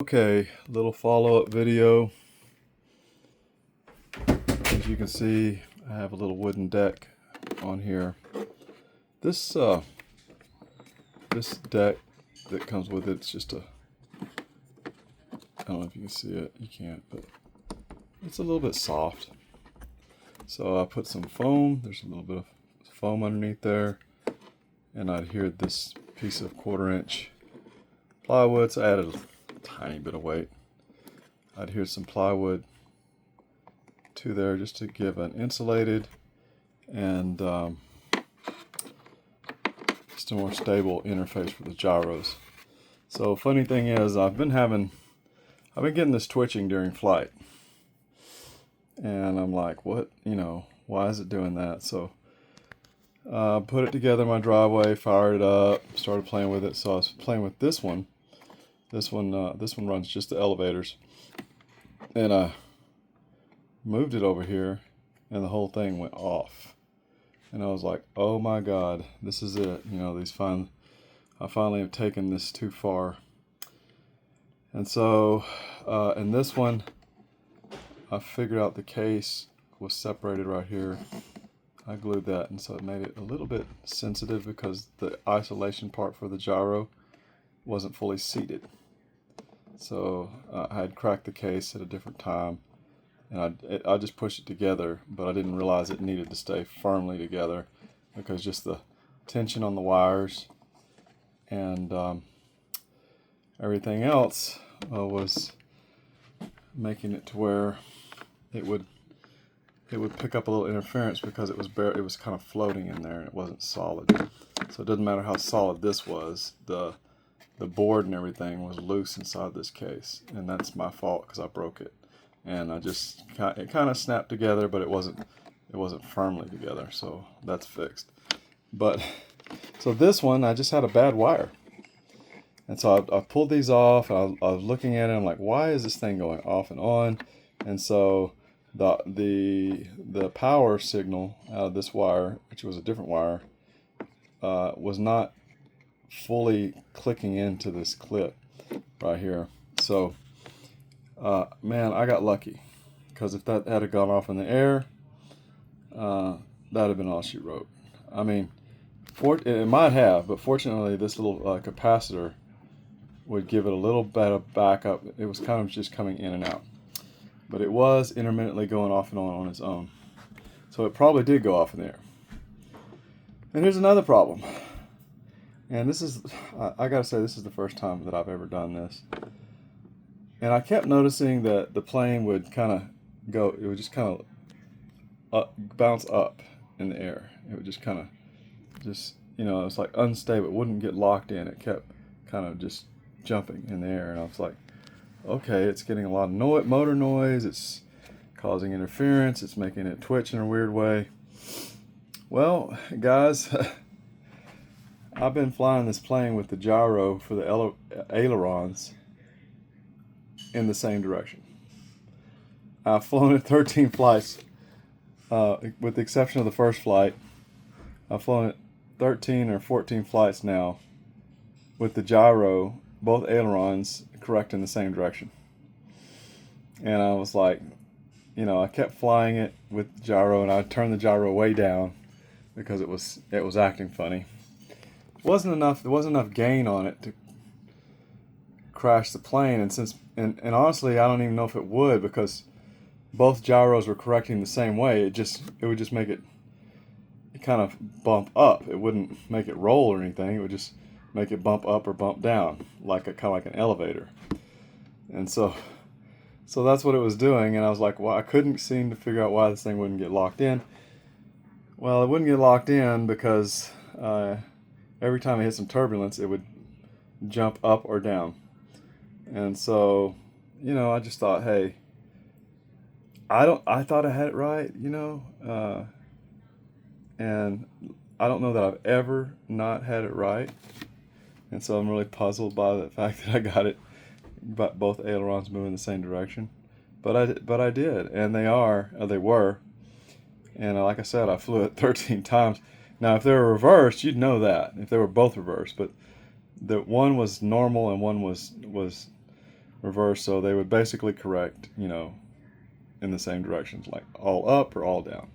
Okay, little follow-up video. As you can see, I have a little wooden deck on here. This deck that comes with it's just a, I don't know if you can see it, you can't, but it's a little bit soft. So I put some foam, there's a little bit of foam underneath there, and I adhered this piece of 1/4-inch plywood, so I added a tiny bit of weight. I adhered some plywood to there just to give an insulated and just a more stable interface for the gyros. So funny thing is, I've been getting this twitching during flight, and I'm like, what, why is it doing that? So put it together in my driveway, fired it up, started playing with it. So I was playing with this one. This one runs just the elevators, and I moved it over here, and the whole thing went off. And I was like, oh my God, this is it. I finally have taken this too far. And so, in this one, I figured out the case was separated right here. I glued that, and so it made it a little bit sensitive because the isolation part for the gyro wasn't fully seated. So I had cracked the case at a different time, and I just pushed it together, but I didn't realize it needed to stay firmly together because just the tension on the wires and everything else was making it to where it would pick up a little interference because it was kind of floating in there and it wasn't solid. So it doesn't matter how solid this was, the board and everything was loose inside this case, and that's my fault because I broke it. And it kind of snapped together, but it wasn't firmly together, so that's fixed. But so this one, I just had a bad wire, and so I pulled these off. I was looking at it, and I'm like, why is this thing going off and on? And so the power signal out of this wire, which was a different wire, was not fully clicking into this clip right here. So man, I got lucky, because if that had gone off in the air, that'd have been all she wrote. I mean, it might have, but fortunately this little capacitor would give it a little bit of backup. It was kind of just coming in and out, but it was intermittently going off and on its own. So it probably did go off in the air. And here's another problem. And this is, I gotta say, this is the first time that I've ever done this. And I kept noticing that the plane would kind of it would just kind of bounce up in the air. It would just kind of, it was like unstable. It wouldn't get locked in. It kept kind of just jumping in the air. And I was like, okay, it's getting a lot of motor noise. It's causing interference. It's making it twitch in a weird way. Well, guys, I've been flying this plane with the gyro for the ailerons in the same direction. I've flown it 13 flights, with the exception of the first flight. I've flown it 13 or 14 flights now with the gyro, both ailerons correct in the same direction. And I was like, I kept flying it with the gyro, and I turned the gyro way down because it was acting funny. There wasn't enough gain on it to crash the plane, and honestly, I don't even know if it would, because both gyros were correcting the same way. It would just make it kind of bump up. It wouldn't make it roll or anything. It would just make it bump up or bump down, kind of like an elevator. And so that's what it was doing. And I was like, well, I couldn't seem to figure out why this thing wouldn't get locked in. Well, it wouldn't get locked in because every time it hit some turbulence, it would jump up or down. And so, I just thought, hey, I thought I had it right, and I don't know that I've ever not had it right. And so I'm really puzzled by the fact that I got it, but both ailerons moving in the same direction. But I did, and they were. And like I said, I flew it 13 times. Now, if they were reversed, you'd know that, if they were both reversed. But the one was normal and one was reverse, so they would basically correct, you know, in the same directions, like all up or all down.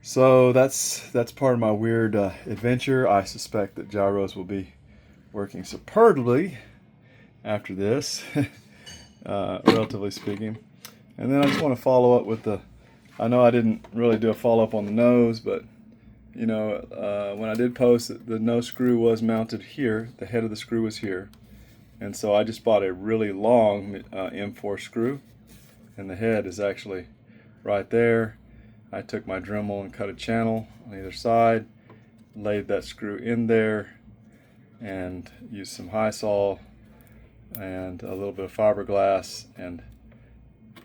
So that's part of my weird adventure. I suspect that gyros will be working superbly after this, relatively speaking. And then I just want to follow up with I know I didn't really do a follow-up on the nose, but you know, when I did post it, the nose screw was mounted here, the head of the screw was here. And so I just bought a really long M4 screw, and the head is actually right there. I took my Dremel and cut a channel on either side, laid that screw in there, and used some high sol and a little bit of fiberglass, and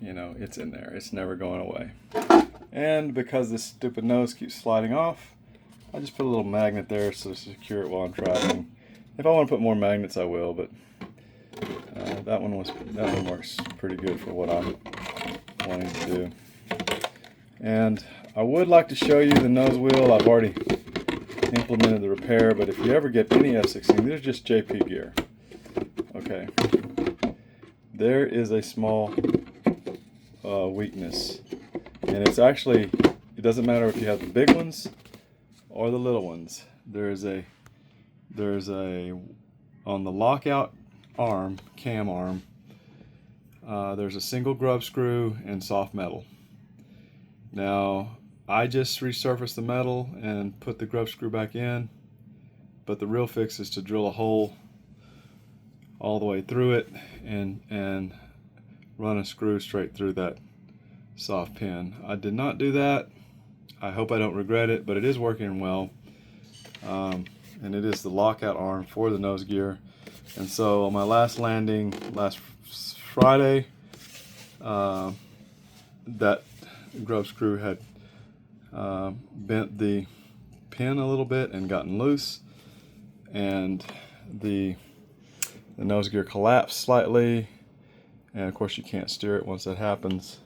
you know, it's in there. It's never going away. And because this stupid nose keeps sliding off, I just put a little magnet there to secure it while I'm traveling. If I want to put more magnets, I will, but that one works pretty good for what I'm wanting to do. And I would like to show you the nose wheel. I've already implemented the repair, but if you ever get any F-16, these are just JP gear. Okay. There is a small weakness, and it's actually, it doesn't matter if you have the big ones or the little ones. There's a on the lockout arm, cam arm, there's a single grub screw and soft metal. Now I just resurfaced the metal and put the grub screw back in, but the real fix is to drill a hole all the way through it and run a screw straight through that soft pin. I did not do that. I hope I don't regret it, but it is working well. And it is the lockout arm for the nose gear. And so on my last landing last Friday, that grub screw had bent the pin a little bit and gotten loose, and the nose gear collapsed slightly, and of course you can't steer it once that happens,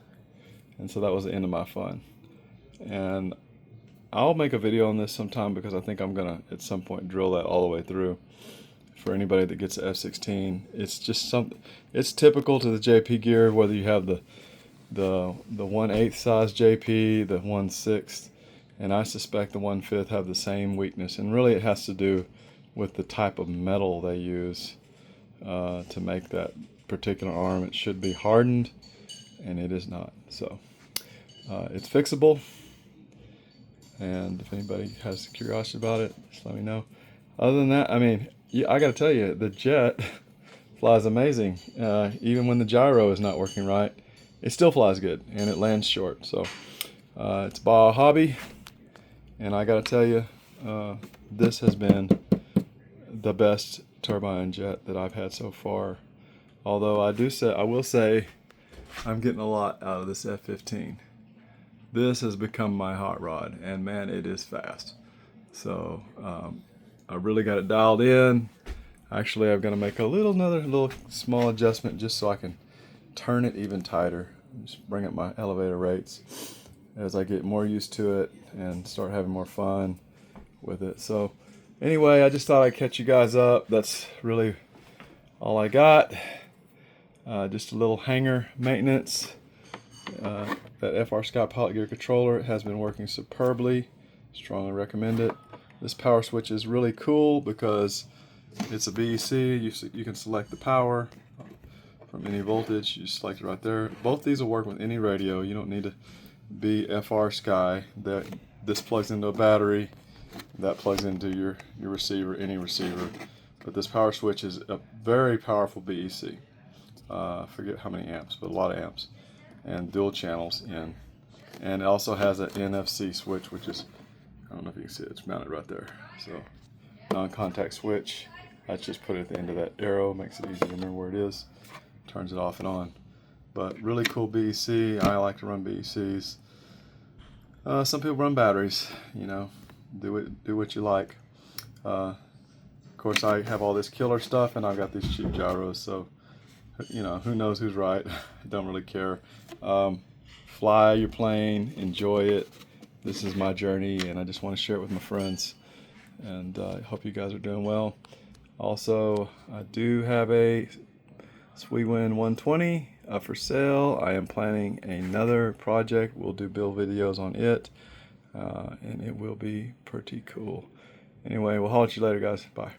and so that was the end of my fun. And I'll make a video on this sometime, because I think I'm gonna at some point drill that all the way through. For anybody that gets an F-16, it's just something, it's typical to the JP gear, whether you have the 1/8 size JP, the 1/6, and I suspect the 1/5 have the same weakness. And really it has to do with the type of metal they use to make that particular arm. It should be hardened, and it is not. So it's fixable, and if anybody has curiosity about it, just let me know. Other than that, I mean, yeah, I gotta tell you, the jet flies amazing. Even when the gyro is not working right, it still flies good, and it lands short. So it's Baja Hobby, and I gotta tell you, this has been the best turbine jet that I've had so far. Although I will say I'm getting a lot out of this F-15. This has become my hot rod, and man, it is fast. So I really got it dialed in. Actually, I'm gonna make another little small adjustment just so I can turn it even tighter. Just bring up my elevator rates as I get more used to it and start having more fun with it. So anyway, I just thought I'd catch you guys up. That's really all I got. Just a little hanger maintenance. That FR Sky Pilot Gear controller, it has been working superbly. Strongly recommend it. This power switch is really cool because it's a BEC. You can select the power from any voltage. You select it right there. Both these will work with any radio. You don't need to be FR Sky. This plugs into a battery. That plugs into your receiver, any receiver. But this power switch is a very powerful BEC. I forget how many amps, but a lot of amps. And dual channels in. And it also has an NFC switch, which is, I don't know if you can see it, it's mounted right there. So, non-contact switch. I just put it at the end of that arrow, makes it easy to remember where it is. Turns it off and on. But really cool BEC. I like to run BECs. Some people run batteries, you know, do what you like. Of course, I have all this killer stuff, and I've got these cheap gyros, so, you know, who knows who's right. Don't really care. Fly your plane, enjoy it. This is my journey, and I just want to share it with my friends. And I hope you guys are doing well. Also, I do have a Win 120 for sale. I am planning another project. We'll do build videos on it, and it will be pretty cool. Anyway, we'll holler at you later, guys. Bye.